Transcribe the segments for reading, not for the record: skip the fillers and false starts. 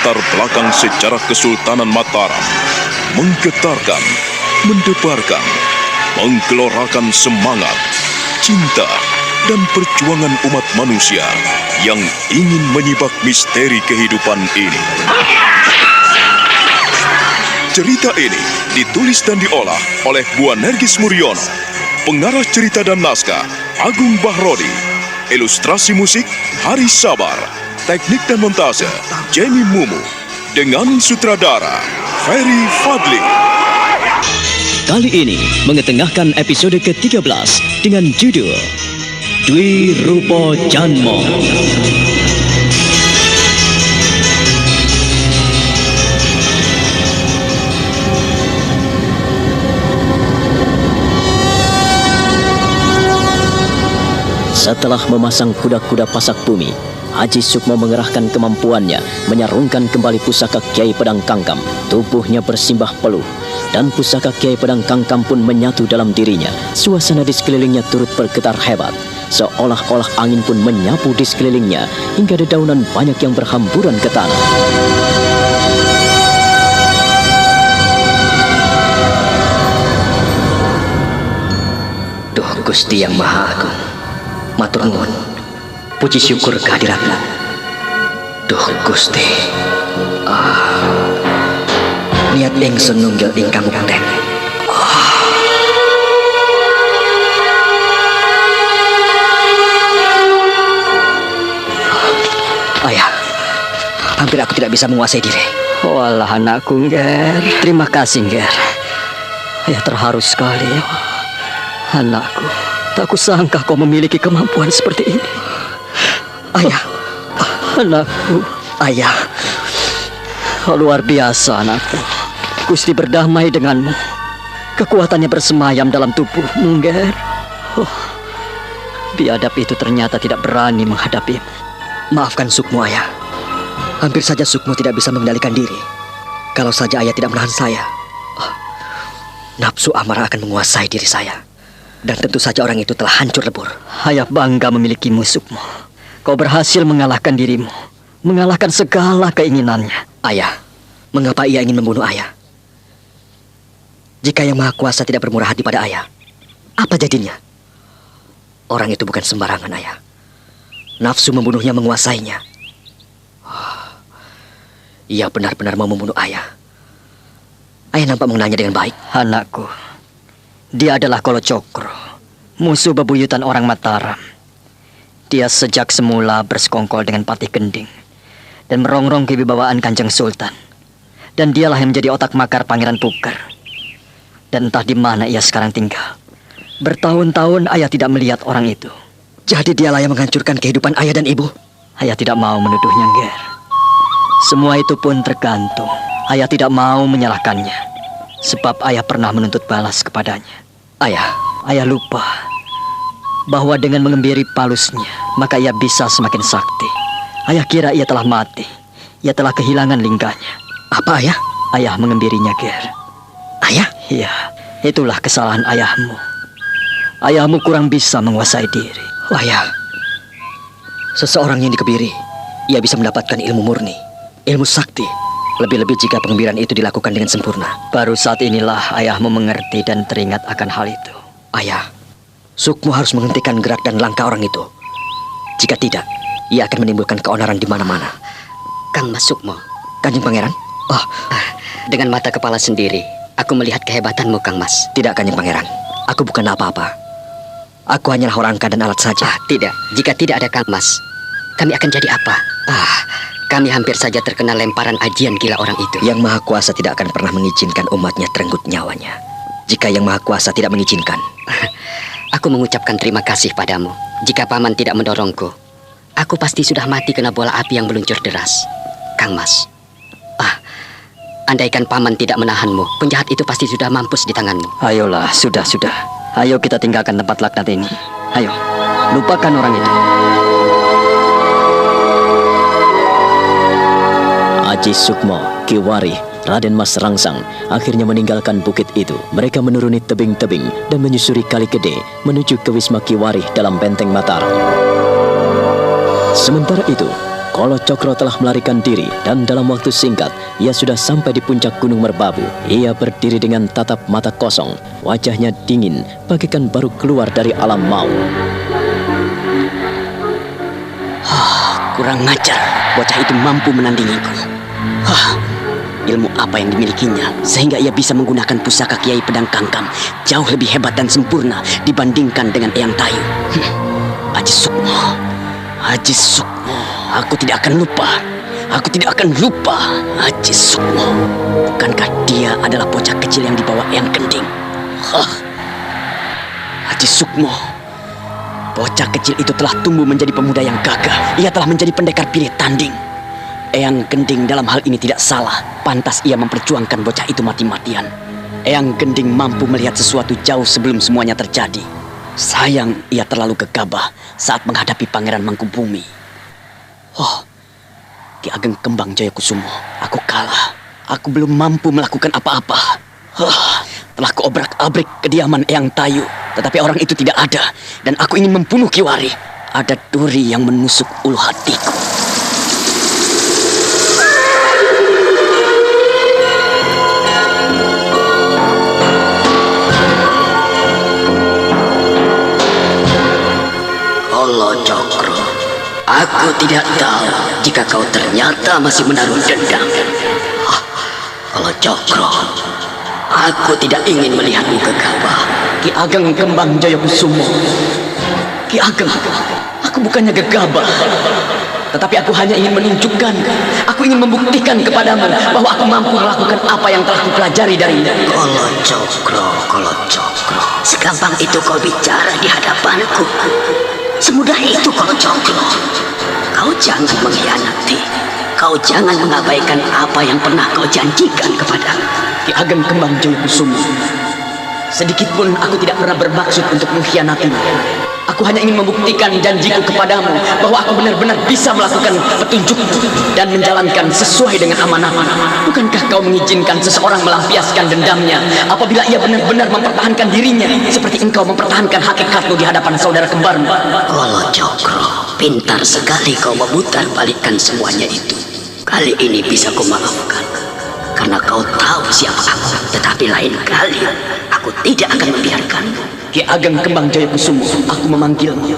latar belakang sejarah Kesultanan Mataram, menggetarkan, mendebarkan, menggelorakan semangat, cinta, dan perjuangan umat manusia yang ingin menyibak misteri kehidupan ini. Cerita ini ditulis dan diolah oleh Bu Nergis Muriono, pengarah cerita dan naskah Agung Bahrodi, ilustrasi musik Haris Sabar, teknik dan montase Jenny Mumu, dengan sutradara Ferry Fadli. Kali ini mengetengahkan episode ke-13 dengan judul Dwi Rupa Janmo. Setelah memasang kuda-kuda pasak bumi, Haji Sukmo mengerahkan kemampuannya menyarungkan kembali pusaka Kiai Pedang Kangkam. Tubuhnya bersimbah peluh dan pusaka Kiai Pedang Kangkam pun menyatu dalam dirinya. Suasana di sekelilingnya turut bergetar hebat, seolah-olah angin pun menyapu di sekelilingnya hingga dedaunan banyak yang berhamburan ke tanah. Duh Gusti yang Maha Agung, matur nuwun, puji syukur kehadiratmu. Duh Gusti, niat ingsun nunggil ingkang mukten. Ayah, hampir aku tidak bisa menguasai diri. Walah anakku, Ngger. Terima kasih, Ngger. Ayah terharu sekali. Anakku, tak kusangka kau memiliki kemampuan seperti ini. Ayah, Anakku, ayah, luar biasa anakku. Gusti berdamai denganmu. Kekuatannya bersemayam dalam tubuhmu, Ngger. Biadab itu ternyata tidak berani menghadapimu. maafkan Sukmo ayah. Hampir saja Sukmo tidak bisa mengendalikan diri. Kalau saja ayah tidak menahan saya, nafsu amarah akan menguasai diri saya. Dan tentu saja orang itu telah hancur lebur. Ayah bangga memilikimu, Sukmo. Kau berhasil mengalahkan dirimu, mengalahkan segala keinginannya. Ayah, mengapa ia ingin membunuh ayah? Jika Yang Maha Kuasa tidak bermurah hati pada ayah, apa jadinya? Orang itu bukan sembarangan, ayah. Nafsu membunuhnya menguasainya. Ia benar-benar mau membunuh ayah. Ayah nampak mengenalnya dengan baik. Anakku, dia adalah Kolo Cokro, musuh bebuyutan orang Mataram. Dia sejak semula bersekongkol dengan Patih Gending dan merongrong kewibawaan Kanjeng Sultan. Dan dialah yang menjadi otak makar Pangeran Puker. Dan entah di mana ia sekarang tinggal. Bertahun-tahun ayah tidak melihat orang itu. Jadi dialah yang menghancurkan kehidupan ayah dan ibu. Ayah tidak mau menuduhnya, Ngger. Semua itu pun tergantung. Ayah tidak mau menyalahkannya, sebab ayah pernah menuntut balas kepadanya. Ayah lupa bahwa dengan mengembiri palusnya, maka ia bisa semakin sakti. Ayah kira ia telah mati. Ia telah kehilangan lingganya. Apa ayah? Ayah mengembirinya, Ger. Ayah? Iya, itulah kesalahan ayahmu. Ayahmu kurang bisa menguasai diri. Ayah, seseorang yang dikebiri, ia bisa mendapatkan ilmu murni, ilmu sakti. Lebih-lebih jika pengembiran itu dilakukan dengan sempurna. Baru saat inilah ayahmu mengerti dan teringat akan hal itu. Ayah, Sukmo harus menghentikan gerak dan langkah orang itu. Jika tidak, ia akan menimbulkan keonaran di mana-mana. Kang Mas Sukmo. Kanjeng Pangeran? Dengan mata kepala sendiri, aku melihat kehebatanmu, Kang Mas. Tidak, Kanjeng Pangeran. Aku bukan apa-apa. Aku hanyalah rangka dan alat saja. Tidak. Jika tidak ada Kang Mas, kami akan jadi apa? Kami hampir saja terkena lemparan ajian gila orang itu. Yang Maha Kuasa tidak akan pernah mengizinkan umatnya terenggut nyawanya. Jika Yang Maha Kuasa tidak mengizinkan. Aku mengucapkan terima kasih padamu. Jika Paman tidak mendorongku, aku pasti sudah mati kena bola api yang meluncur deras. Kang Mas, andaikan Paman tidak menahanmu, penjahat itu pasti sudah mampus di tanganmu. Ayolah, sudah. Ayo kita tinggalkan tempat laknat ini. Ayo, lupakan orang itu. Haji Sukmo, Ki Warih, Raden Mas Rangsang akhirnya meninggalkan bukit itu. Mereka menuruni tebing-tebing dan menyusuri Kali Gede menuju ke Wisma Ki Warih dalam benteng Mataram. Sementara itu, Kolo Cokro telah melarikan diri dan dalam waktu singkat ia sudah sampai di puncak Gunung Merbabu. Ia berdiri dengan tatap mata kosong, wajahnya dingin bagaikan baru keluar dari alam maut. Kurang ngajar, bocah itu mampu menandingiku. Ilmu apa yang dimilikinya sehingga ia bisa menggunakan pusaka Kiai Pedang Kangkam jauh lebih hebat dan sempurna dibandingkan dengan Eyang Tayu. Haji Sukmo, Haji Sukmo, aku tidak akan lupa. Aku tidak akan lupa Haji Sukmo. Bukankah dia adalah bocah kecil yang dibawa Eyang Gending? Haji Sukmo, bocah kecil itu telah tumbuh menjadi pemuda yang gagah. Ia telah menjadi pendekar pilih tanding. Eyang Gending dalam hal ini tidak salah. Pantas ia memperjuangkan bocah itu mati-matian. Eyang Gending mampu melihat sesuatu jauh sebelum semuanya terjadi. Sayang ia terlalu gegabah saat menghadapi Pangeran Mangkubumi. Ki Ageng Kembang Jayakusumo, aku kalah. Aku belum mampu melakukan apa-apa. Telah kuobrak-abrik kediaman Eyang Tayu, tetapi orang itu tidak ada. Dan aku ingin membunuh Kiwari. Ada duri yang menusuk ulu hatiku. Kolo Cokro, aku tidak tahu jika kau ternyata masih menaruh dendam. Kolo Cokro, aku tidak ingin melihatmu gegabah. Ki Ageng Kembang Jayakusumo, Ki Ageng, aku bukannya gegabah, tetapi aku hanya ingin menunjukkan, aku ingin membuktikan kepadamu bahwa aku mampu melakukan apa yang telah kupelajari darinya. Kolo Cokro, segampang itu kau bicara di hadapanku. Semudah itu Kolo Cokro. Kau jangan mengkhianati. Kau jangan mengabaikan apa yang pernah kau janjikan kepadaku. Ki Ageng Kembang Jayakusumo, sedikit pun aku tidak pernah bermaksud untuk mengkhianatimu. Aku hanya ingin membuktikan janjiku kepadamu bahwa aku benar-benar bisa melakukan petunjukmu dan menjalankan sesuai dengan amanahmu. Bukankah kau mengizinkan seseorang melampiaskan dendamnya apabila ia benar-benar mempertahankan dirinya seperti engkau mempertahankan hakikatmu di hadapan saudara kembarmu? Kolo Cokro, pintar sekali kau memutar balikkan semuanya itu. Kali ini bisa kau maafkan karena kau tahu siapa aku. Tetapi lain kali aku tidak akan membiarkanmu. Ki Ageng Kembang Jayakusumo, aku memanggilmu.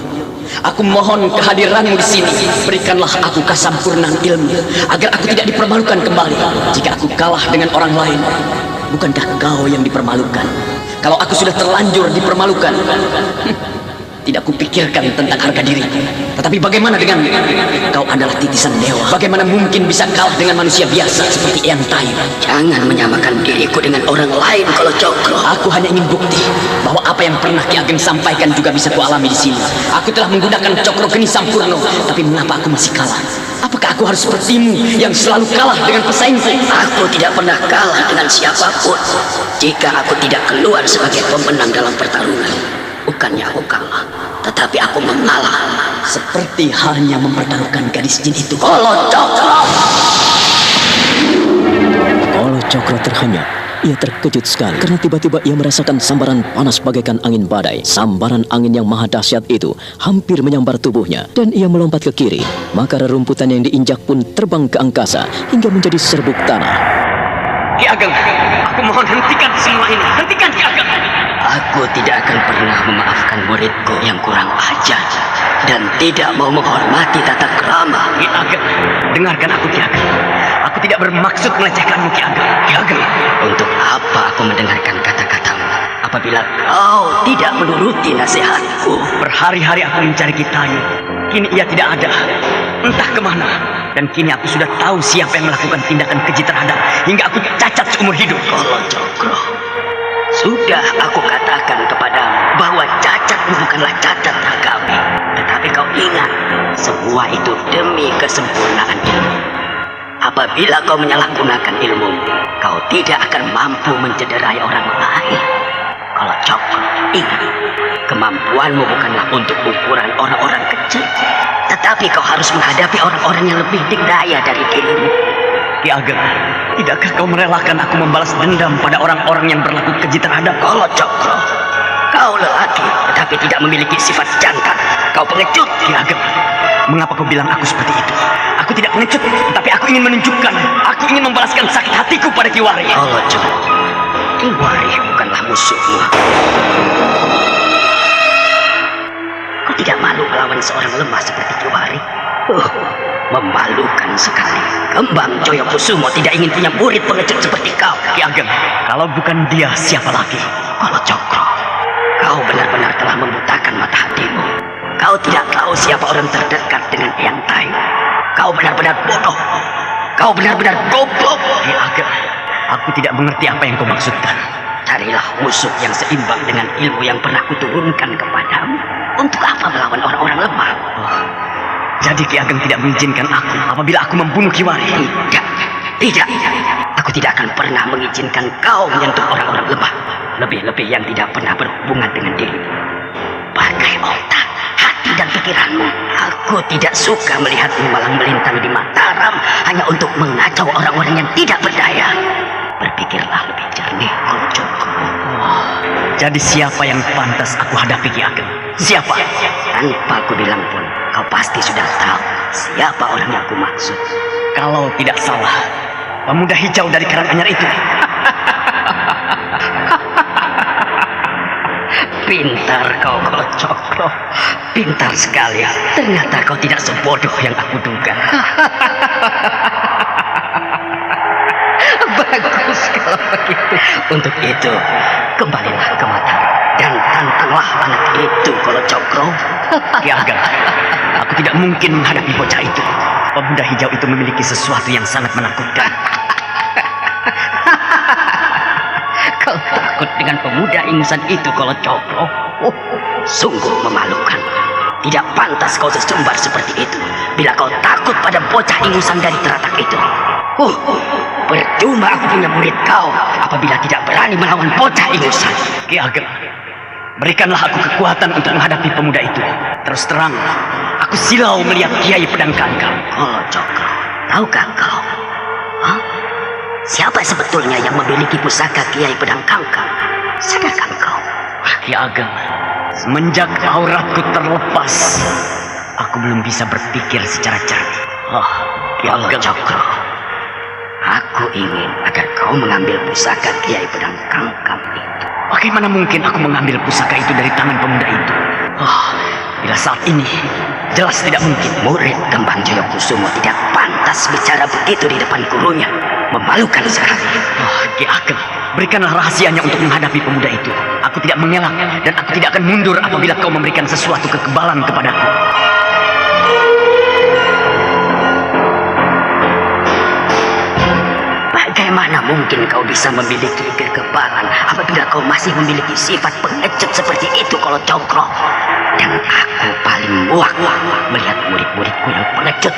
Aku mohon kehadiranmu di sini. Berikanlah aku kasampurnan ilmu agar aku tidak dipermalukan kembali. Jika aku kalah dengan orang lain, bukankah kau yang dipermalukan? Kalau aku sudah terlanjur dipermalukan, tidak kupikirkan tentang harga diriku. Tetapi bagaimana dengan kau adalah titisan dewa? Bagaimana mungkin bisa kalah dengan manusia biasa seperti Eyang Tayu? Jangan menyamakan diriku dengan orang lain, Kolo Cokro. Aku hanya ingin bukti bahwa apa yang pernah Ki Ageng sampaikan juga bisa kualami di sini. Aku telah menggunakan Cokro Geni Sampurno, tapi mengapa aku masih kalah? Apakah aku harus sepertimu yang selalu kalah dengan pesaingku? Aku tidak pernah kalah dengan siapapun. Jika aku tidak keluar sebagai pemenang dalam pertarungan, bukannya aku kalah, tetapi aku mengalah. Seperti halnya mempertaruhkan gadis jin itu. Kolo Cokro! Kolo Cokro terhenyak. Ia terkejut sekali karena tiba-tiba ia merasakan sambaran panas bagaikan angin badai. Sambaran angin yang maha dahsyat itu hampir menyambar tubuhnya dan ia melompat ke kiri. Maka rerumputan yang diinjak pun terbang ke angkasa hingga menjadi serbuk tanah. Ki Ageng, aku mohon hentikan semua ini. Hentikan, Ki Ageng. Aku tidak akan pernah memaafkan muridku yang kurang ajar dan tidak mau menghormati tata krama. Ki Ageng, dengarkan aku, Ki Ageng. Aku tidak bermaksud melecehkanmu, Ki Ageng. Ki Ageng, untuk apa aku mendengarkan kata-katamu apabila kau tidak menuruti nasihatku? Berhari-hari aku mencari Ki Tayu. Kini ia tidak ada. Entah kemana. Dan kini aku sudah tahu siapa yang melakukan tindakan keji terhadap hingga aku cacat seumur hidup. Kolo Cokro, sudah aku katakan kepadamu bahwa cacatmu bukanlah cacat kami. Tetapi kau ingat, semua itu demi kesempurnaan ilmu. Apabila kau menyalahgunakan ilmu, kau tidak akan mampu mencederai orang lain. Kalau Cokro, ingat, kemampuanmu bukanlah untuk ukuran orang-orang kecil, tetapi kau harus menghadapi orang-orang yang lebih dikdaya dari dirimu. Ki Ageng, tidakkah kau merelakan aku membalas dendam pada orang-orang yang berlaku keji terhadap kau? Cokro, kau lelaki tetapi tidak memiliki sifat jantan. Kau pengecut, Ki Ageng. Mengapa kau bilang aku seperti itu? Aku pengecut, tapi aku ingin menunjukkan, aku ingin membalaskan sakit hatiku pada Kiwari. Kalau Cokro, Kiwari bukanlah musuhmu. Kau tidak malu melawan seorang lemah seperti Kiwari? Memalukan sekali. Kembang Joyokusumo tidak ingin punya murid pengecut seperti kau. Ki Ageng, kalau bukan dia, siapa lagi? Kalau Cokro, kau benar-benar telah membutakan mata hatimu. Kau tidak tahu siapa orang terdekat dengan Eyang Tai. Kau benar-benar bodoh. Kau benar-benar goblok. Ki Ageng, aku tidak mengerti apa yang kau maksudkan. Carilah musuh yang seimbang dengan ilmu yang pernah kuturunkan kepadamu. Untuk apa melawan orang-orang lemah? Jadi Ki Ageng tidak mengizinkan aku apabila aku membunuh Kiwari? Tidak. Aku tidak akan pernah mengizinkan kau menyentuh orang-orang lemah. Lebih-lebih yang tidak pernah berhubungan dengan dirimu. Pakai otak, hati dan pikiranmu. Aku tidak suka melihatmu malang melintang di Mataram hanya untuk mengacau orang-orang yang tidak berdaya. Berpikirlah lebih jernih, kalau Cokro. Jadi siapa yang pantas aku hadapi, Ki Ageng? Siapa? Tanpa aku bilang pun, kau pasti sudah tahu siapa orang yang aku maksud. Kalau tidak salah, pemuda hijau dari Karanganyar itu. Pintar kau, kalau Cokro. Pintar sekali. Ternyata kau tidak sebodoh yang aku duga. Bagus kalau begitu. Untuk itu, kembalilah ke Mataram dan tantanglah anak itu, kalau Cokro. Ki Ageng, aku tidak mungkin menghadapi bocah itu. Pemuda hijau itu memiliki sesuatu yang sangat menakutkan. Kau takut dengan pemuda ingusan itu, kalau Cokro? Sungguh memalukan. Tidak pantas kau sesumbar seperti itu bila kau takut pada bocah ingusan dari teratak itu. Percuma aku punya murid kau apabila tidak berani melawan bocah ingusan. Ki Ageng, berikanlah aku kekuatan untuk menghadapi pemuda itu. Terus terang, aku silau melihat Kiai Pedang Kangkang. Oh, Cokro, tahukah kau? Siapa sebetulnya yang memiliki pusaka Kiai Pedang Kangkang? Sadarkan kau? Ki Ageng, semenjak auratku terlepas, aku belum bisa berpikir secara cerdik. Ki Ageng, Cokro, aku ingin agar kau mengambil pusaka Kiai Pedang Kangkang itu. Bagaimana mungkin aku mengambil pusaka itu dari tangan pemuda itu? Bila saat ini, jelas tidak mungkin. Murid Kembang Joyokusumo tidak pantas bicara begitu di depan gurunya. Memalukan sekali. Ki Ageng, berikanlah rahasianya untuk menghadapi pemuda itu. Aku tidak mengelak dan aku tidak akan mundur apabila kau memberikan sesuatu kekebalan kepadaku. Bagaimana mungkin kau bisa memiliki kekebalan apabila kau masih memiliki sifat pengecut seperti itu, kalau Cokro? Dan aku paling muak melihat murid-muridku yang pengecut.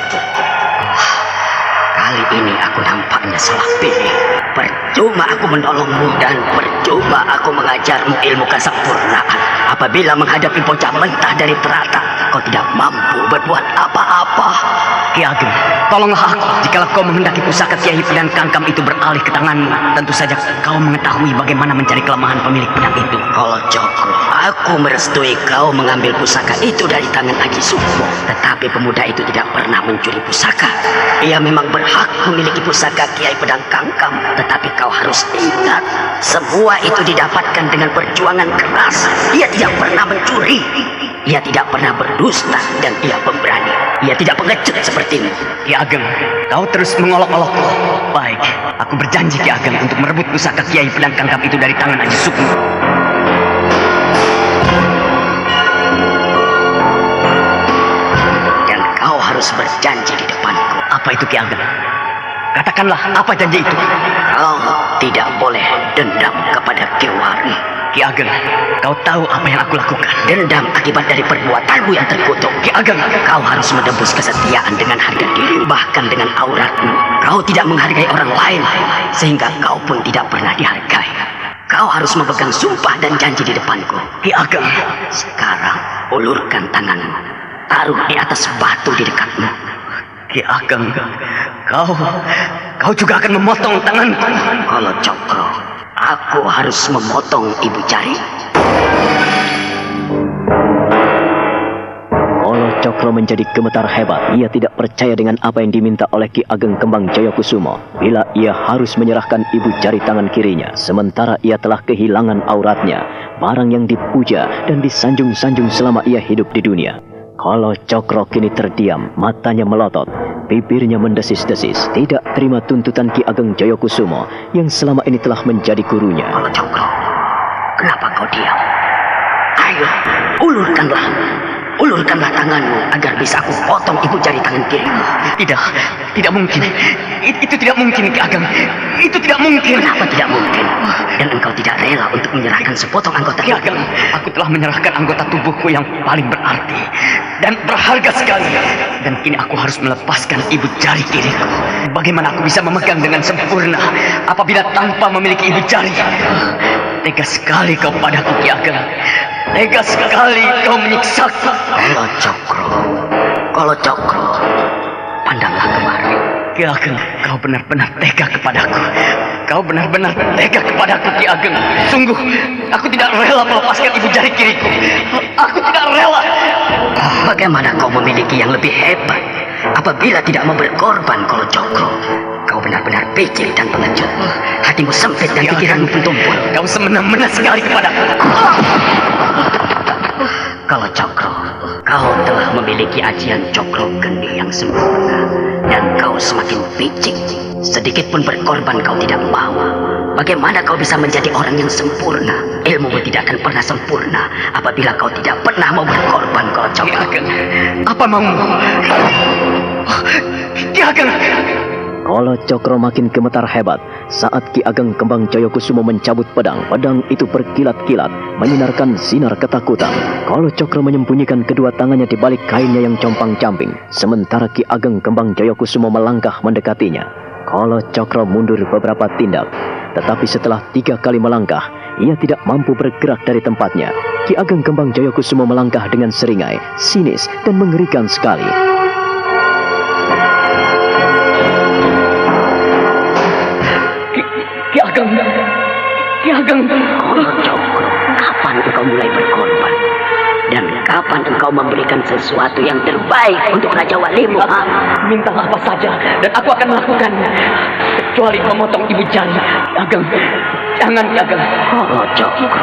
Kali ini aku nampaknya salah pilih. Percuma aku menolongmu dan percuma aku mengajarmu ilmu kesempurnaan. Apabila menghadapi bocah mentah dari teratak, kau tidak mampu berbuat apa-apa. Ki Ageng, tolonglah aku jikalau kau menghendaki pusaka Kiai Pedang Kangkam itu beralih ke tanganmu. Tentu saja kau mengetahui bagaimana mencari kelemahan pemilik pedang itu. Kalau Cokro, aku merestui kau mengambil pusaka itu dari tangan Aji Sukmo. Tetapi pemuda itu tidak pernah mencuri pusaka. Ia memang berhak memiliki pusaka Kiai Pedang Kangkam. Tetapi kau harus ingat, semua itu didapatkan dengan perjuangan keras. Ia tidak pernah mencuri. Ia tidak pernah berdusta dan ia pemberani. Ia tidak pengecut sepertimu. Ki Ageng, kau terus mengolok-olokku. Baik, aku berjanji Ki Ageng untuk merebut pusaka Kiai Pedang Kangkam itu dari tangan Aji Sukmo. Dan kau harus berjanji di depanku. Apa itu Ki Ageng? Katakanlah, apa janji itu? Kau tidak boleh dendam kepada Kiwari. Ki Ageng, kau tahu apa yang aku lakukan? Dendam akibat dari perbuatanmu yang terkutuk. Ki Ageng, kau harus menebus kesetiaan dengan harga diri, bahkan dengan auratmu. Kau tidak menghargai orang lain, sehingga kau pun tidak pernah dihargai. Kau harus memegang sumpah dan janji di depanku. Ki Ageng, sekarang ulurkan tanganmu, taruh di atas batu di dekatmu. Ki Ageng, kau juga akan memotong tanganku. Kalau Cokro, aku harus memotong ibu jari. Kolo Cokro Cokro menjadi gemetar hebat. Ia tidak percaya dengan apa yang diminta oleh Ki Ageng Kembang Jayakusumo. Bila ia harus menyerahkan ibu jari tangan kirinya, sementara ia telah kehilangan auratnya, barang yang dipuja dan disanjung-sanjung selama ia hidup di dunia. Kolo Cokro kini terdiam, matanya melotot, bibirnya mendesis-desis, tidak terima tuntutan Ki Ageng Jayakusumo yang selama ini telah menjadi gurunya. Kolo Cokro, kenapa kau diam? Ayo, ulurkanlah tanganmu agar bisa aku potong ibu jari tangan kirimu. Tidak mungkin. Itu tidak mungkin, Ki Ageng. Itu tidak mungkin. Kenapa tidak mungkin? Dan engkau tidak rela untuk menyerahkan sepotong anggota Ki Ageng, aku telah menyerahkan anggota tubuhku yang paling berarti dan berharga sekali. Dan kini aku harus melepaskan ibu jari kiriku. Bagaimana aku bisa memegang dengan sempurna apabila tanpa memiliki ibu jari? Tega sekali kau padaku, Ki Ageng. Tega sekali kau menyiksaku. Kolo Cokro, pandanglah kemari. Ki Ageng, kau benar-benar tega kepadaku. Kau benar-benar tega kepadaku, Ki Ageng. Sungguh, aku tidak rela melepaskan ibu jari kiriku. Aku tidak rela. Bagaimana kau memiliki yang lebih hebat apabila tidak mau berkorban, Kolo Cokro? Kau benar-benar becik dan pengecut. Hatimu sempit dan pikiranmu pun tumpul. Kau semena-mena sekali kepadaku. Kolo Cokro, kau telah memiliki ajian Cokro Gendi yang sempurna. Dan kau semakin picik. Sedikit pun berkorban kau tidak mau. Bagaimana kau bisa menjadi orang yang sempurna? Ilmumu tidak akan pernah sempurna apabila kau tidak pernah mau berkorban, Kolo Cokro. Ki Ageng, apa maumu? Ki Ageng. Kolo Cokro makin gemetar hebat saat Ki Ageng Kembang Jayakusumo mencabut pedang. Pedang itu berkilat-kilat, menyinarkan sinar ketakutan. Kolo Cokro menyembunyikan kedua tangannya di balik kainnya yang compang-camping, sementara Ki Ageng Kembang Jayakusumo melangkah mendekatinya. Kolo Cokro mundur beberapa tindak, tetapi setelah 3 kali melangkah, ia tidak mampu bergerak dari tempatnya. Ki Ageng Kembang Jayakusumo melangkah dengan seringai, sinis, dan mengerikan sekali. Ki Ageng. Kolo Cokro, kapan engkau mulai berkorban? Dan kapan engkau memberikan sesuatu yang terbaik untuk Raja Walimu? Mintalah apa saja dan aku akan melakukannya, kecuali memotong ibu jari. Ki Ageng, jangan, Ki Ageng. Kolo Cokro,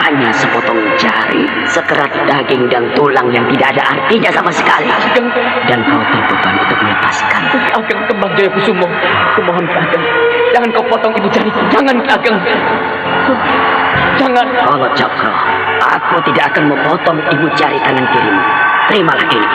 hanya sepotong jari, sekerat daging dan tulang yang tidak ada artinya sama sekali. Dan kau terbeban untuk melepaskan. Ki Ageng Kembang Jayakusumo, kumohon Ki Ageng, jangan kau potong ibu jari. Jangan, Ki Ageng. Jangan. Kolo Cokro, aku tidak akan memotong ibu jari tangan kirimu. Terimalah ini.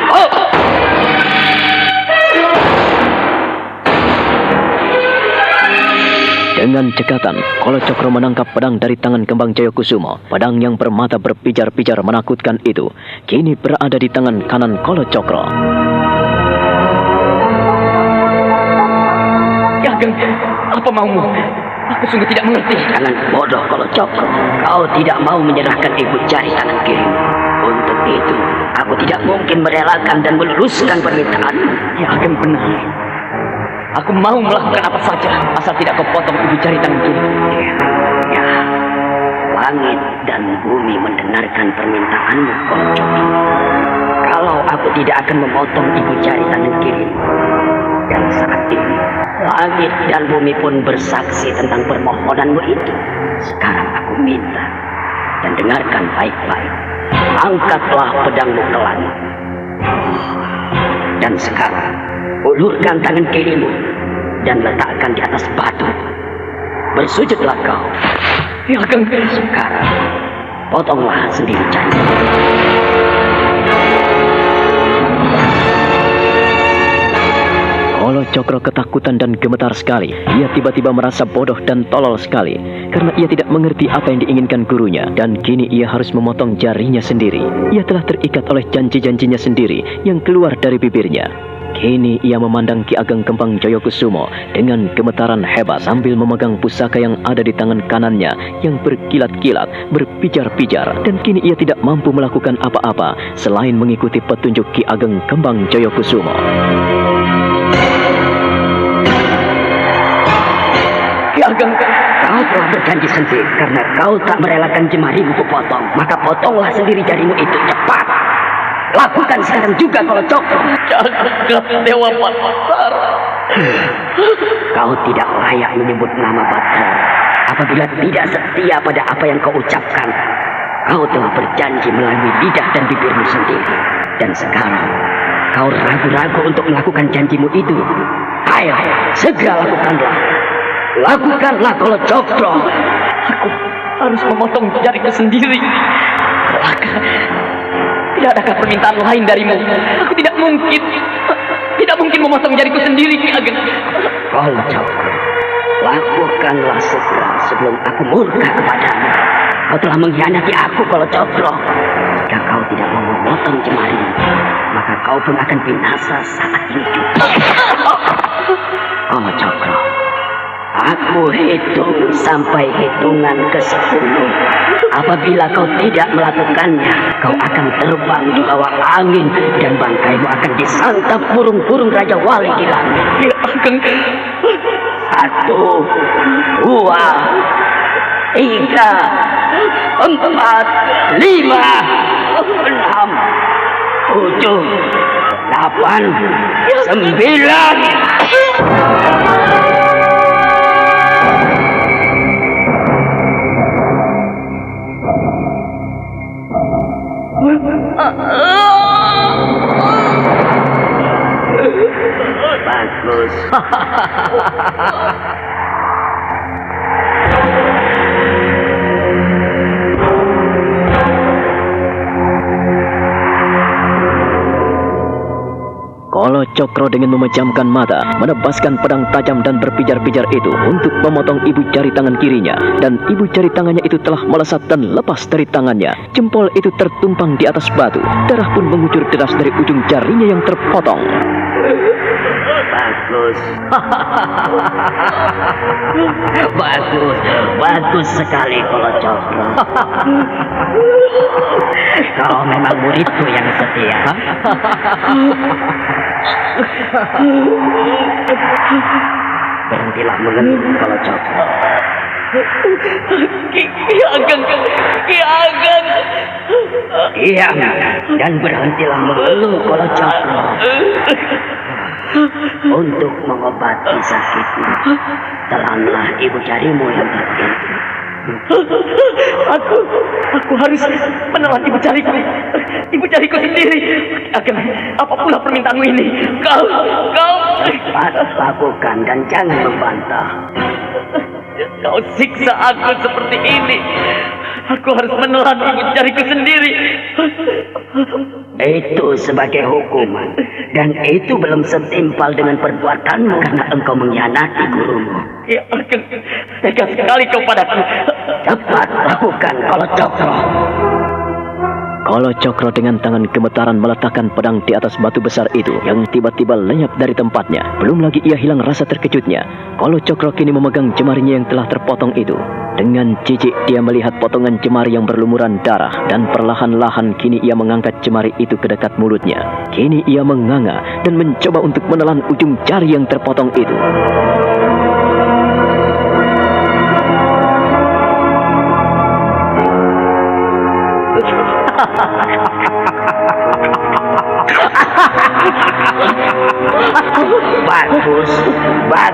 Dengan cekatan, Kolo Cokro menangkap pedang dari tangan Kembang Jayakusumo. Pedang yang bermata berpijar-pijar menakutkan itu kini berada di tangan kanan Kolo Cokro. Ki Ageng, apa maumu? Aku sungguh tidak mengerti. Jangan bodoh, Kolo Cokro. Kau tidak mau menyerahkan ibu jari tangan kirimu. Untuk itu, aku tidak mungkin merelakan dan meluruskan permintaanmu. Ki Ageng benar. Aku mau melakukan apa saja, asal tidak kau potong ibu jari tangan kiri. Ya, langit dan bumi mendengarkan permintaanmu, Kolo Cokro. Kalau aku tidak akan memotong ibu jari tangan kiri, dan saat ini langit dan bumi pun bersaksi tentang permohonanmu itu. Sekarang aku minta, dan dengarkan baik-baik. Angkatlah pedangmu ke langit. Dan sekarang ulurkan tangan kirimu dan letakkan di atas batu. Bersujudlah kau. Ki Ageng, Sekarang potonglah sendiri jarimu. Kolo Cokro ketakutan dan gemetar sekali. Ia tiba-tiba merasa bodoh dan tolol sekali karena ia tidak mengerti apa yang diinginkan gurunya, dan kini ia harus memotong jarinya sendiri. Ia telah terikat oleh janji-janjinya sendiri yang keluar dari bibirnya. Kini ia memandang Ki Ageng Kembang Jayakusumo dengan gemetaran hebat sambil memegang pusaka yang ada di tangan kanannya yang berkilat-kilat, berpijar-pijar, dan kini ia tidak mampu melakukan apa-apa selain mengikuti petunjuk Ki Ageng Kembang Jayakusumo. Ki Ageng, Kau telah berjanji sendiri karena kau tak merelakan jemarimu kupotong, maka potonglah sendiri jarimu itu cepat. Lakukan sekarang juga kalau Cokro. Jagat Dewa Batara. Kau tidak layak menyebut nama Batara apabila tidak setia pada apa yang kau ucapkan. Kau telah berjanji melalui lidah dan bibirmu sendiri. Dan sekarang kau ragu-ragu untuk melakukan janjimu itu. Ayo, segera lakukanlah. Lakukanlah kalau Cokro. Aku harus memotong jariku sendiri. Raka, tidak adakah permintaan lain darimu? Aku tidak mungkin memotong jariku sendiri, Ki Ageng. Kalau Cokro, lakukanlah segera sebelum aku murka kepadamu. Kau telah mengkhianati aku kalau Cokro. Jika kau tidak mau memotong jemarimu, maka kau pun akan binasa saat ini juga. Kalau Cokro, aku hitung sampai hitungan ke-10. Apabila kau tidak melakukannya, kau akan terbang di bawah angin dan bangkaimu akan disantap burung-burung Raja Wali di langit. Ki Ageng. 1, 2, 3, 4, 5, 6, 7, 8, 9. Bagus. Kolo Cokro dengan memejamkan mata, menebaskan pedang tajam dan berpijar-pijar itu untuk memotong ibu jari tangan kirinya. Dan ibu jari tangannya itu telah melesat dan lepas dari tangannya. Jempol itu tertumpang di atas batu. Darah pun mengucur deras dari ujung jarinya yang terpotong. Bagus. Bagus sekali kalau Cokro. Kau memang muridku yang setia. Berhentilah mengeluh kalau Cokro. Ki Ageng. Iya, dan berhentilah mengeluh kalau Cokro. Untuk mengobati sakitmu, telanlah ibu jarimu yang tergantung. Aku harus menelan ibu jariku sendiri. Ageng, apa pula permintaanmu ini? Kau Cepat lakukan dan jangan membantah. Kau siksa aku seperti ini. Aku harus menelan ibu jariku sendiri. Itu sebagai hukuman. Dan itu belum setimpal dengan perbuatanmu karena engkau mengkhianati gurumu. Ya Ageng, tega sekali kau padaku. Cepat lakukan kalau Cokro. Kolo Cokro dengan tangan gemetaran meletakkan pedang di atas batu besar itu yang tiba-tiba lenyap dari tempatnya. Belum lagi ia hilang rasa terkejutnya. Kolo Cokro kini memegang jemarinya yang telah terpotong itu. Dengan jijik dia melihat potongan jemari yang berlumuran darah dan perlahan-lahan kini ia mengangkat jemari itu ke dekat mulutnya. Kini ia menganga dan mencoba untuk menelan ujung jari yang terpotong itu.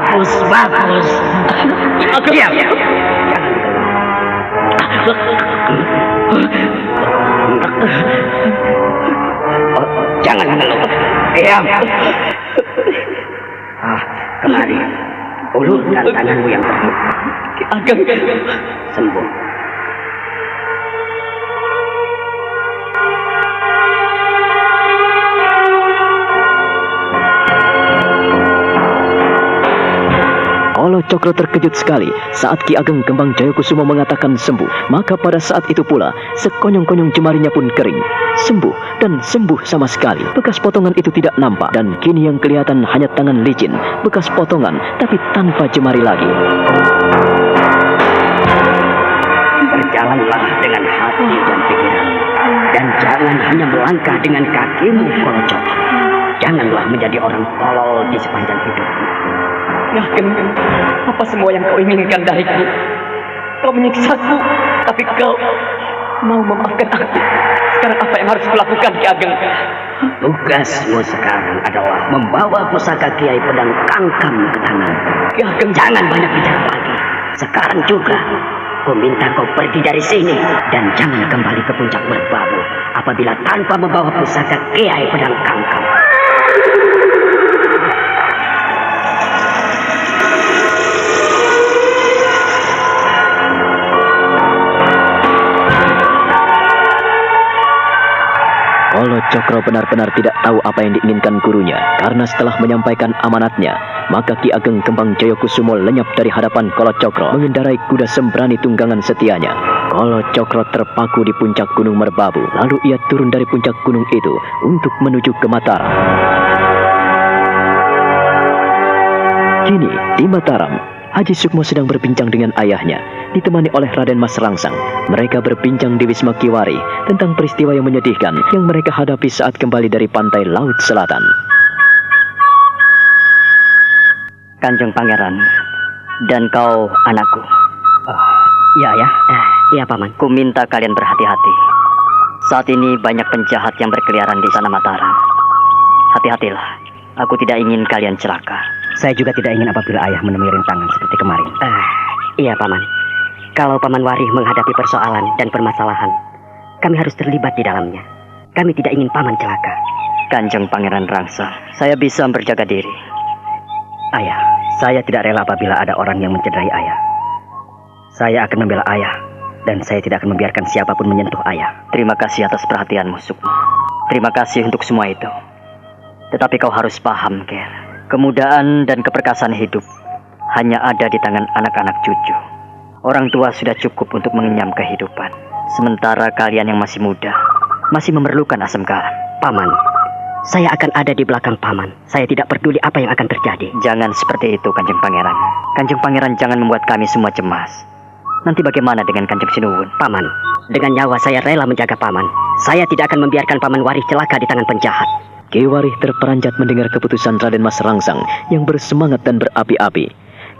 Bagus. Diam. Jangan mengeluh. Diam. Kemari. Ulurkan tanganmu yang terbuka. Ageng. Sembuh. Kolo Cokro terkejut sekali saat Ki Ageng Kembang Jayakusuma mengatakan sembuh. Maka pada saat itu pula, sekonyong-konyong jemarinya pun kering. Sembuh dan sembuh sama sekali. Bekas potongan itu tidak nampak dan kini yang kelihatan hanya tangan licin. Bekas potongan tapi tanpa jemari lagi. Berjalanlah dengan hati dan pikiran. Dan jangan hanya melangkah dengan kakimu, Kolo Cokro. Janganlah menjadi orang tolol di sepanjang hidupmu. Ya Ageng, apa semua yang kau inginkan dariku? Kau menyiksaku, tapi kau mau memaafkan aku. Sekarang apa yang harus kulakukan, Ki Ageng? Tugasmu sekarang adalah membawa pusaka Kiai Pedang Kangkam ke tangan. Ki Ageng, jangan banyak bicara lagi. Sekarang juga, ku minta kau pergi dari sini dan jangan kembali ke puncak Merbabu apabila tanpa membawa pusaka Kiai Pedang Kangkam. Kolo Cokro benar-benar tidak tahu apa yang diinginkan gurunya, karena setelah menyampaikan amanatnya, maka Ki Ageng Kembang Jayakusumo lenyap dari hadapan Kolo Cokro mengendarai kuda sembrani tunggangan setianya. Kolo Cokro terpaku di puncak Gunung Merbabu, lalu ia turun dari puncak gunung itu untuk menuju ke Mataram. Kini di Mataram, Haji Sukmo sedang berbincang dengan ayahnya, ditemani oleh Raden Mas Rangsang. Mereka berbincang di Wisma Kiwari tentang peristiwa yang menyedihkan yang mereka hadapi saat kembali dari pantai Laut Selatan. Kanjeng Pangeran, dan kau anakku. Ya, ya. Iya, Paman. Ku minta kalian berhati-hati. Saat ini banyak penjahat yang berkeliaran di sana Mataram. Hati-hatilah. Aku tidak ingin kalian celaka. Saya juga tidak ingin apabila ayah menemui rintangan seperti kemarin. Iya, Paman. Kalau Paman Warih menghadapi persoalan dan permasalahan, kami harus terlibat di dalamnya. Kami tidak ingin Paman celaka. Kanjeng Pangeran Rangsang, saya bisa berjaga diri. Ayah, saya tidak rela apabila ada orang yang mencederai ayah. Saya akan membela ayah, dan saya tidak akan membiarkan siapapun menyentuh ayah. Terima kasih atas perhatianmu, Sukmo. Terima kasih untuk semua itu. Tetapi kau harus paham, Ger. Kemudahan dan keperkasaan hidup hanya ada di tangan anak-anak cucu. Orang tua sudah cukup untuk mengenyam kehidupan. Sementara kalian yang masih muda, masih memerlukan asam garam. Paman, saya akan ada di belakang Paman. Saya tidak peduli apa yang akan terjadi. Jangan seperti itu, Kanjeng Pangeran. Kanjeng Pangeran jangan membuat kami semua cemas. Nanti bagaimana dengan Kanjeng Sinuwun? Paman, dengan nyawa saya rela menjaga Paman. Saya tidak akan membiarkan Paman Warih celaka di tangan penjahat. Ki Warih terperanjat mendengar keputusan Raden Mas Rangsang yang bersemangat dan berapi-api.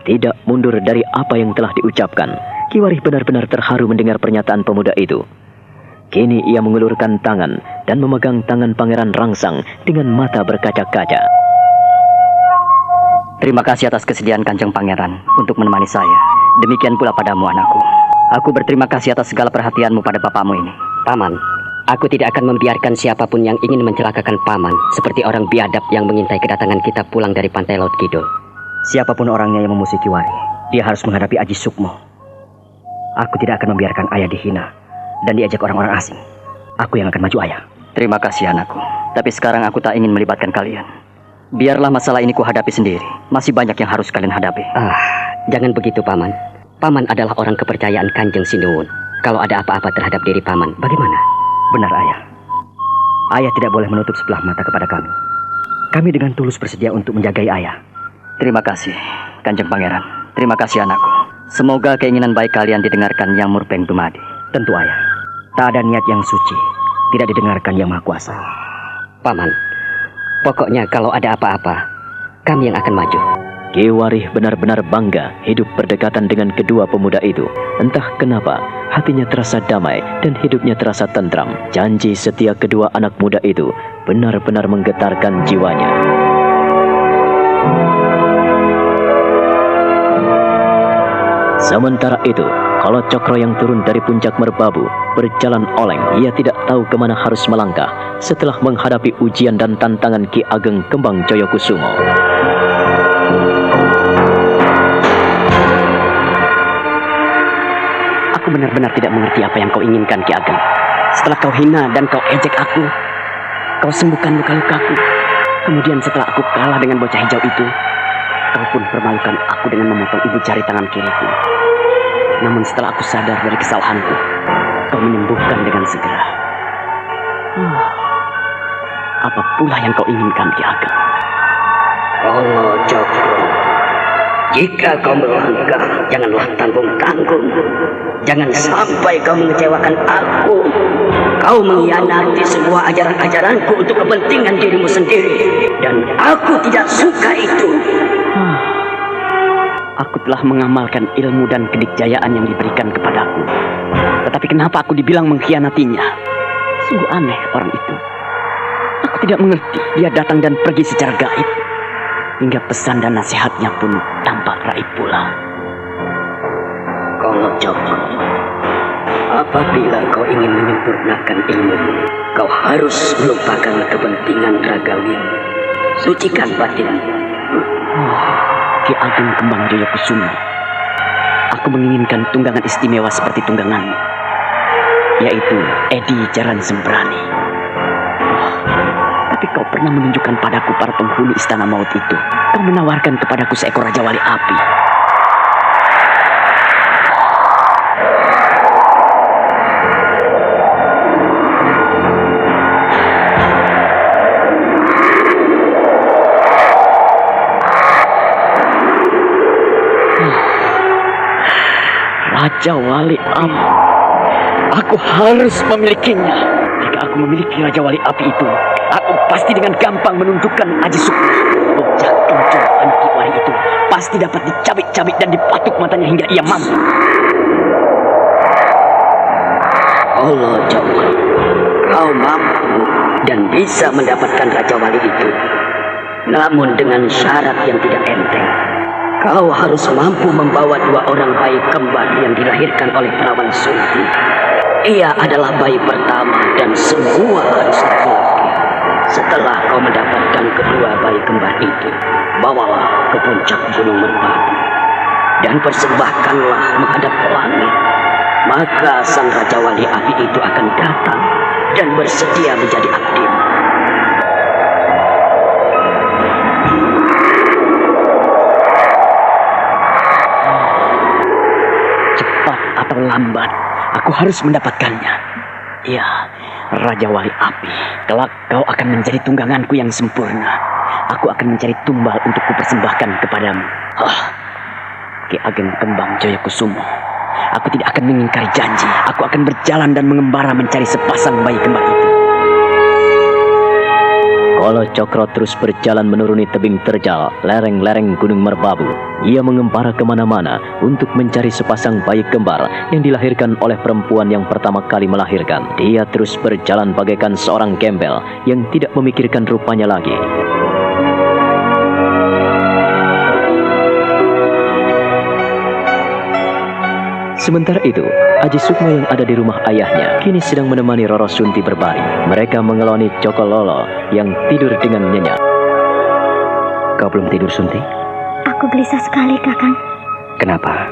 Tidak mundur dari apa yang telah diucapkan. Ki Warih benar-benar terharu mendengar pernyataan pemuda itu. Kini ia mengulurkan tangan dan memegang tangan Pangeran Rangsang dengan mata berkaca-kaca. Terima kasih atas kesediaan Kanjeng Pangeran untuk menemani saya. Demikian pula padamu, anakku. Aku berterima kasih atas segala perhatianmu pada bapakmu ini. Paman, aku tidak akan membiarkan siapapun yang ingin mencelakakan Paman, seperti orang biadab yang mengintai kedatangan kita pulang dari pantai Laut Kidul. Siapapun orangnya yang memusuhi Kiwari, dia harus menghadapi Aji Sukmo. Aku tidak akan membiarkan ayah dihina dan diajak orang-orang asing. Aku yang akan maju, ayah. Terima kasih, anakku. Tapi sekarang aku tak ingin melibatkan kalian. Biarlah masalah ini ku hadapi sendiri. Masih banyak yang harus kalian hadapi. Jangan begitu, Paman. Paman adalah orang kepercayaan Kanjeng Sinuwun. Kalau ada apa-apa terhadap diri Paman, bagaimana? Benar, ayah. Ayah tidak boleh menutup sebelah mata kepada kami. Kami dengan tulus bersedia untuk menjagai ayah. Terima kasih, Kanjeng Pangeran. Terima kasih, anakku. Semoga keinginan baik kalian didengarkan Yang Murpeng Dumadi. Tentu, ayah. Tak ada niat yang suci tidak didengarkan Yang Maha Kuasa. Paman, pokoknya kalau ada apa-apa, kami yang akan maju. Ki Warih benar-benar bangga hidup berdekatan dengan kedua pemuda itu. Entah kenapa, hatinya terasa damai dan hidupnya terasa tentram. Janji setia kedua anak muda itu benar-benar menggetarkan jiwanya. Sementara itu, Kolo Cokro yang turun dari puncak Merbabu berjalan oleng. Ia tidak tahu kemana harus melangkah setelah menghadapi ujian dan tantangan Ki Ageng Kembang Jayakusumo. Aku benar-benar tidak mengerti apa yang kau inginkan, Ki Ageng. Setelah kau hina dan kau ejek aku, kau sembuhkan luka-lukaku. Kemudian setelah aku kalah dengan bocah hijau itu, kau pun permalukan aku dengan memotong ibu jari tangan kiriku. Namun setelah aku sadar dari kesalahanku, kau menyembuhkan dengan segera. Apa pula yang kau inginkan, Ki Ageng? Kolo Cokro, jika kau melangkah, janganlah tanggung-tanggung. Jangan sampai kau mengecewakan aku. Kau mengkhianati semua ajaran-ajaranku untuk kepentingan dirimu sendiri. Dan aku tidak suka itu. Aku telah mengamalkan ilmu dan kedikjayaan yang diberikan kepadaku. Tetapi kenapa aku dibilang mengkhianatinya? Sungguh aneh orang itu. Aku tidak mengerti. Dia datang dan pergi secara gaib. Hingga pesan dan nasihatnya pun tampak raib pula. Kolo Cokro, apabila kau ingin menyempurnakan ilmu, kau harus melupakan kepentingan ragawi. Sucikan batinmu. Ki Ageng Kembang Jayakusumo, aku menginginkan tunggangan istimewa seperti tungganganmu, yaitu Edi Jaran Sembrani. Tapi kau pernah menunjukkan padaku para penghuni istana maut itu. Kau menawarkan kepadaku seekor Raja Wali Api. Raja Wali Api. Aku harus memilikinya. Jika aku memiliki Raja Wali Api itu, aku pasti dengan gampang menundukkan Aji Sukma. Bocah kencur anak Kiwari itu pasti dapat dicabik-cabik dan dipatuk matanya hingga ia mampu. Kolo Cokro, kau mampu dan bisa mendapatkan Raja Wali itu. Namun dengan syarat yang tidak enteng. Kau harus mampu membawa 2 orang bayi kembar yang dilahirkan oleh perawan Sunti. Ia adalah bayi pertama dan semua harus laki-laki. Setelah kau mendapatkan kedua bayi kembar itu, bawalah ke puncak Gunung Merpati dan persembahkanlah menghadap langit. Maka sang Raja Wali Api itu akan datang dan bersedia menjadi abdimu. Atau lambat, aku harus mendapatkannya. Ya, Raja Wali Api, kelak kau akan menjadi tungganganku yang sempurna. Aku akan mencari tumbal untuk kupersembahkan kepadamu. Ki Ageng Kembang Jayakusumo, aku tidak akan mengingkari janji. Aku akan berjalan dan mengembara mencari sepasang bayi kembar itu. Kolo Cokro terus berjalan menuruni tebing terjal, lereng-lereng Gunung Merbabu. Ia mengembara kemana-mana untuk mencari sepasang bayi kembar yang dilahirkan oleh perempuan yang pertama kali melahirkan. Dia terus berjalan bagaikan seorang gembel yang tidak memikirkan rupanya lagi. Sementara itu, Aji Sukma yang ada di rumah ayahnya kini sedang menemani Roro Sunti berbaring. Mereka mengeloni Joko Lolo yang tidur dengan nyenyak. Kau belum tidur, Sunti? Aku gelisah sekali, Kakang. Kenapa?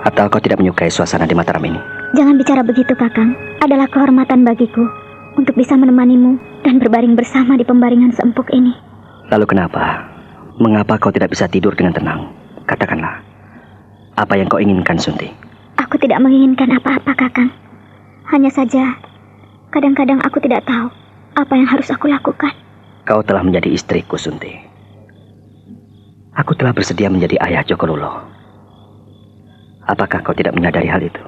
Atau kau tidak menyukai suasana di Mataram ini? Jangan bicara begitu, Kakang. Adalah kehormatan bagiku untuk bisa menemanimu dan berbaring bersama di pembaringan seempuk ini. Lalu kenapa? Mengapa kau tidak bisa tidur dengan tenang? Katakanlah, apa yang kau inginkan, Sunti? Aku tidak menginginkan apa-apa, Kakang. Hanya saja, kadang-kadang aku tidak tahu apa yang harus aku lakukan. Kau telah menjadi istriku, Sunti. Aku telah bersedia menjadi ayah Joko Lolo. Apakah kau tidak menyadari hal itu?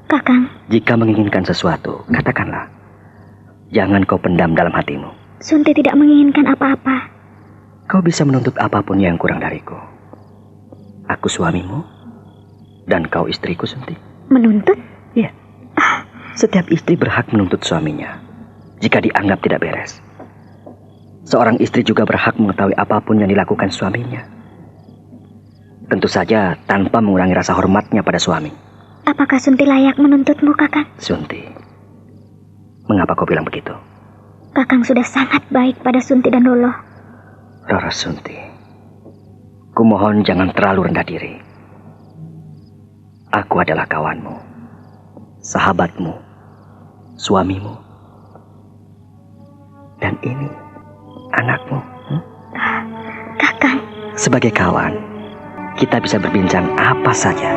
Kakang. Jika menginginkan sesuatu, katakanlah. Jangan kau pendam dalam hatimu. Sunti tidak menginginkan apa-apa. Kau bisa menuntut apapun yang kurang dariku. Aku suamimu, dan kau istriku, Sunti. Menuntut? Iya. Setiap istri berhak menuntut suaminya jika dianggap tidak beres. Seorang istri juga berhak mengetahui apapun yang dilakukan suaminya. Tentu saja tanpa mengurangi rasa hormatnya pada suami. Apakah Sunti layak menuntutmu, Kakang? Sunti, mengapa kau bilang begitu? Kakang sudah sangat baik pada Sunti dan Lolo. Roro Sunti, kumohon jangan terlalu rendah diri. Aku adalah kawanmu, sahabatmu, suamimu, dan ini anakmu. Kakang. Sebagai kawan, kita bisa berbincang apa saja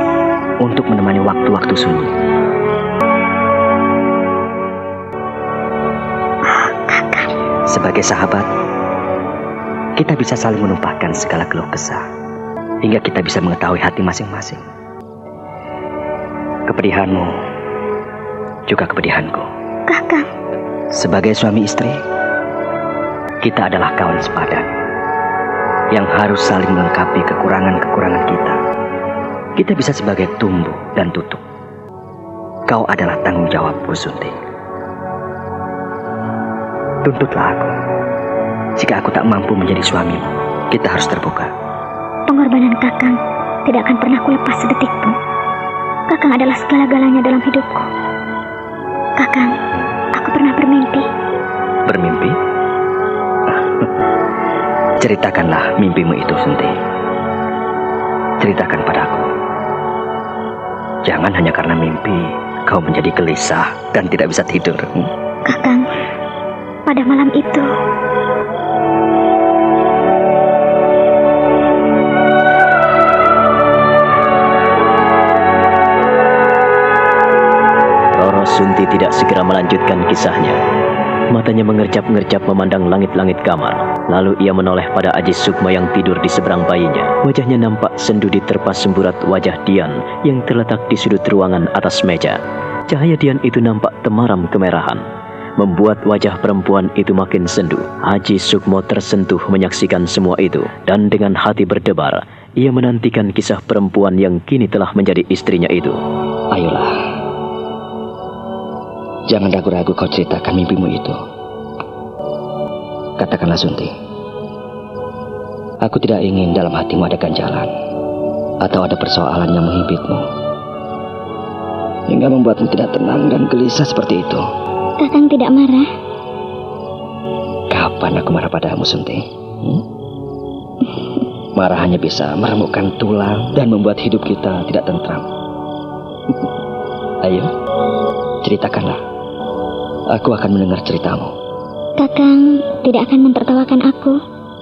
untuk menemani waktu-waktu sunyi. Kakang. Sebagai sahabat, kita bisa saling menumpahkan segala keluh kesah hingga kita bisa mengetahui hati masing-masing. Kepedihanmu juga kepedihanku. Kakang. Sebagai suami istri, kita adalah kawan sepadan yang harus saling melengkapi kekurangan-kekurangan kita kita bisa sebagai tumbuh dan tutup. Kau adalah tanggung jawabku, Sunti. Tuntutlah aku. Jika aku tak mampu menjadi suamimu, kita harus terbuka. Pengorbanan Kakang tidak akan pernah kulepas sedetik pun. Kakang adalah segala-galanya dalam hidupku. Kakang, aku pernah bermimpi. Bermimpi? Ceritakanlah mimpimu itu, Sunti. Ceritakan padaku. Jangan hanya karena mimpi kau menjadi gelisah dan tidak bisa tidur. Kakang, pada malam itu Roro Sunti tidak segera melanjutkan kisahnya. Matanya mengerjap-ngerjap memandang langit-langit kamar. Lalu ia menoleh pada Aji Sukma yang tidur di seberang bayinya. Wajahnya nampak sendu diterpa semburat wajah Dian yang terletak di sudut ruangan atas meja. Cahaya Dian itu nampak temaram kemerahan, membuat wajah perempuan itu makin sendu. Aji Sukmo tersentuh menyaksikan semua itu, dan dengan hati berdebar, ia menantikan kisah perempuan yang kini telah menjadi istrinya itu. Ayolah, jangan ragu-ragu kau ceritakan mimpimu itu. Katakanlah, Sunti. Aku tidak ingin dalam hatimu ada ganjalan atau ada persoalan yang menghimpitmu hingga membuatmu tidak tenang dan gelisah seperti itu. Kakang tidak marah. Kapan aku marah padamu, Sunti? Marah hanya bisa meremukkan tulang dan membuat hidup kita tidak tentram. Ayo, ceritakanlah. Aku akan mendengar ceritamu. Kakang tidak akan mentertawakan aku.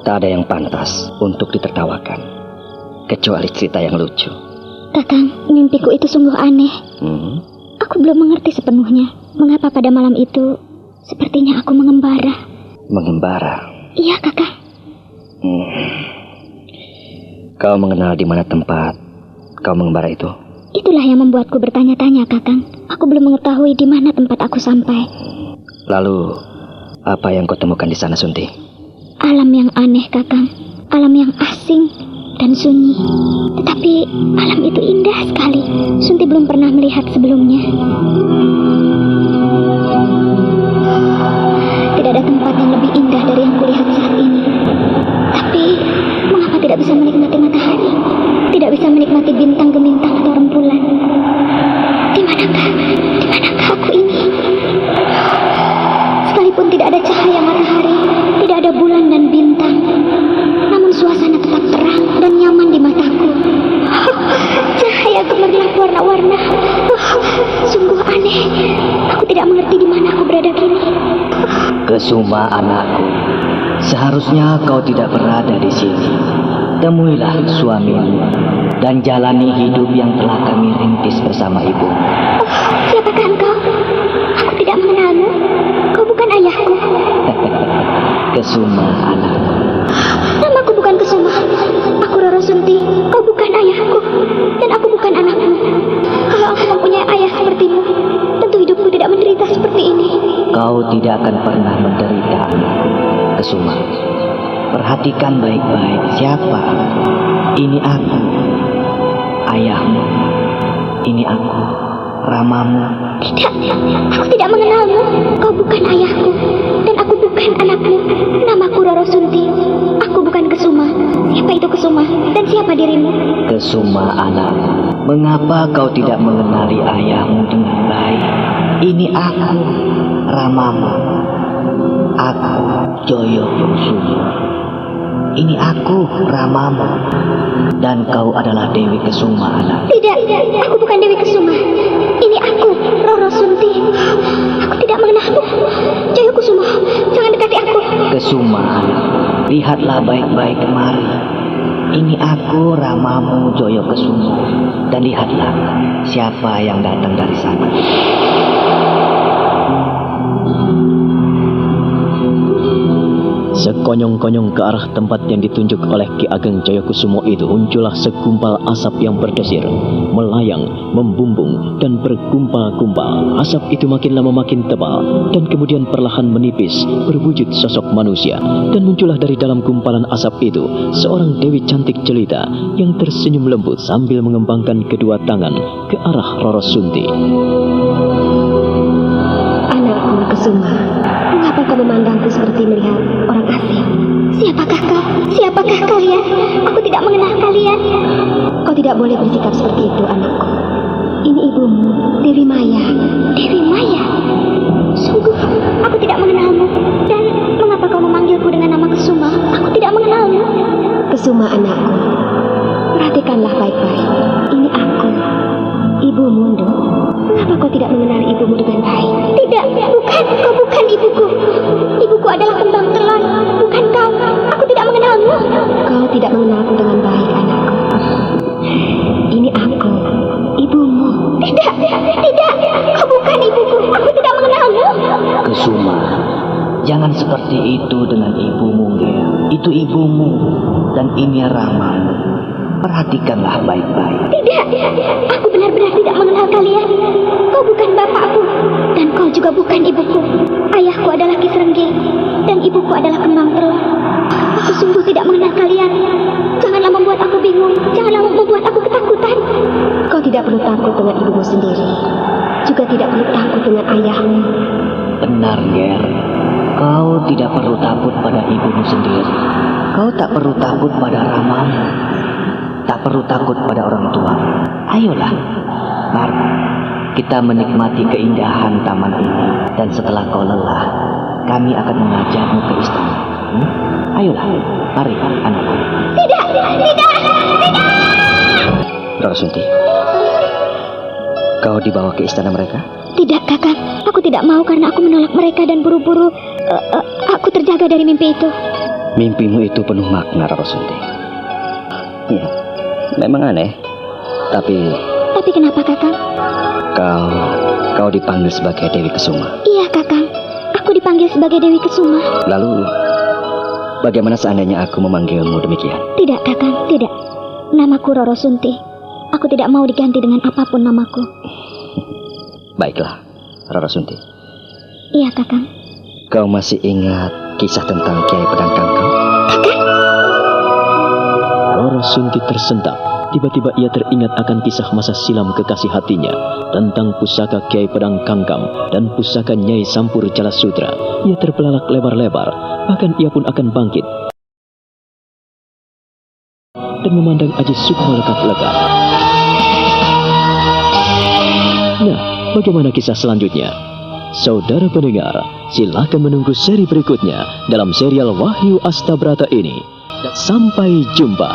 Tak ada yang pantas untuk ditertawakan, kecuali cerita yang lucu. Kakang, mimpiku itu sungguh aneh. Aku belum mengerti sepenuhnya mengapa pada malam itu sepertinya aku mengembara. Mengembara? Iya, Kakang. Kau mengenal di mana tempat kau mengembara itu? Itulah yang membuatku bertanya-tanya, Kakang. Aku belum mengetahui di mana tempat aku sampai. Lalu, apa yang kau temukan di sana, Sunti? Alam yang aneh, Kakang. Alam yang asing dan sunyi. Tetapi alam itu indah sekali. Sunti belum pernah melihat sebelumnya. Tidak ada tempat yang lebih indah dari yang kulihat saat ini. Tapi, mengapa tidak bisa menikmati matahari? Tidak bisa menikmati bintang gemintang atau rembulan? Di manakah aku ini? Sekalipun tidak ada cahaya matahari, tidak ada bulan dan bintang, namun suasana tetap terang dan nyaman di mataku. Cahaya gemerlap warna-warna. Sungguh aneh. Aku tidak mengerti di mana aku berada kini. Kesuma, anakku, seharusnya kau tidak berada di sini. Temuilah suamimu dan jalani hidup yang telah kami rintis bersama ibu. Siapakah engkau? Aku tidak mengenalmu. Kau bukan ayahku. Kesuma, anakku. Namaku bukan Kesuma. Aku Roro Sunti. Kau bukan ayahku. Dan aku bukan anakmu. Kalau aku mempunyai ayah sepertimu, tentu hidupku tidak menderita seperti ini. Kau tidak akan pernah menderita, anakku. Kesuma, perhatikan baik-baik siapa. Ini aku, ayahmu. Ini aku, Ramamu. Tidak, aku tidak mengenalmu. Kau bukan ayahku. Dan aku bukan anakmu. Namaku Roro Sunti. Aku bukan Kesuma. Siapa itu Kesuma? Dan siapa dirimu? Kesuma, anakku, mengapa kau tidak mengenali ayahmu dengan baik? Ini aku, Ramamu. Aku, Joyo Kusuma. Ini aku, Ramamu. Dan kau adalah Dewi Kesuma, anak. Tidak, aku bukan Dewi Kesuma. Ini aku, Roro Sunti. Aku tidak mengenalmu. Joyo Kusuma, jangan dekati aku. Kesuma, anak. Lihatlah baik-baik kemari. Ini aku, Ramamu, Joyo Kesuma. Dan lihatlah siapa yang datang dari sana. Sekonyong-konyong ke arah tempat yang ditunjuk oleh Ki Ageng Jayakusumo itu muncullah segumpal asap yang berdesir, melayang, membumbung, dan bergumpal-gumpal. Asap itu makin lama makin tebal, dan kemudian perlahan menipis, berwujud sosok manusia. Dan muncullah dari dalam gumpalan asap itu, seorang dewi cantik jelita, yang tersenyum lembut sambil mengembangkan kedua tangan ke arah Roro Sunti. Anakku Kesuma, mengapa kau memandangku seperti melihat orang asing? Siapakah kau? Siapakah kalian? Aku tidak mengenal kalian. Kau tidak boleh bersikap seperti itu, anakku. Ini ibumu, Dewi Maya. Dewi Maya? Sungguh, aku tidak mengenalmu. Dan mengapa kau memanggilku dengan nama Kesuma? Aku tidak mengenalmu. Kesuma, anakku. Perhatikanlah baik-baik. Ini aku, ibumu, Ndo. Mengapa kau tidak mengenali ibumu dengan baik? Tidak, bukan. Kau bukan ibuku. Ibuku adalah kembang telon, bukan kau. Aku tidak mengenalmu. Kau tidak mengenalku dengan baik, anakku. Ini aku, ibumu. Tidak, tidak. Kau bukan ibuku. Aku tidak mengenalmu. Kesuma, jangan seperti itu dengan ibumu, Ger. Itu ibumu, dan ini ramamu. Perhatikanlah baik-baik. Tidak, aku benar-benar tidak mengenal kalian. Kau bukan bapakku, dan kau juga bukan ibuku. Ayahku adalah Ki Srenggi, dan ibuku adalah Kembang Telon. Aku sungguh tidak mengenal kalian. Janganlah membuat aku bingung. Janganlah membuat aku ketakutan. Kau tidak perlu takut dengan ibumu sendiri. Juga tidak perlu takut dengan ayahmu. Benar, Ger. Kau tidak perlu takut pada ibumu sendiri. Kau tak perlu takut pada ramamu. Tak perlu takut pada orang tua. Ayolah, mari kita menikmati keindahan taman ini. Dan setelah kau lelah, kami akan mengajakmu ke istana. Ayolah, mari anakku. Tidak, tidak, tidak. Roro Sunti, kau dibawa ke istana mereka? Tidak, Kakak. Aku tidak mau karena aku menolak mereka dan buru-buru aku terjaga dari mimpi itu. Mimpimu itu penuh makna, Roro Sunti. Ya, memang aneh. Tapi kenapa, Kakak? Kau dipanggil sebagai Dewi Kesuma. Iya, Kakak. Aku dipanggil sebagai Dewi Kesuma. Lalu, bagaimana seandainya aku memanggilmu demikian? Tidak, Kakak. Tidak. Namaku Roro Sunti. Aku tidak mau diganti dengan apapun namaku. Baiklah, Roro Sunti. Iya, Kakak. Kau masih ingat kisah tentang Kiai Pedang Kangkang? Roro Sunti tersentak. Tiba-tiba ia teringat akan kisah masa silam kekasih hatinya tentang pusaka Kiai Pedang Kangkam dan pusaka Nyai Sampur Jala Sutra. Ia terbelalak lebar-lebar, bahkan ia pun akan bangkit dan memandang Aji Sukma lekat-lekat. Nah, bagaimana kisah selanjutnya? Saudara pendengar, silakan menunggu seri berikutnya dalam serial Wahyu Astabrata ini. Dan sampai jumpa.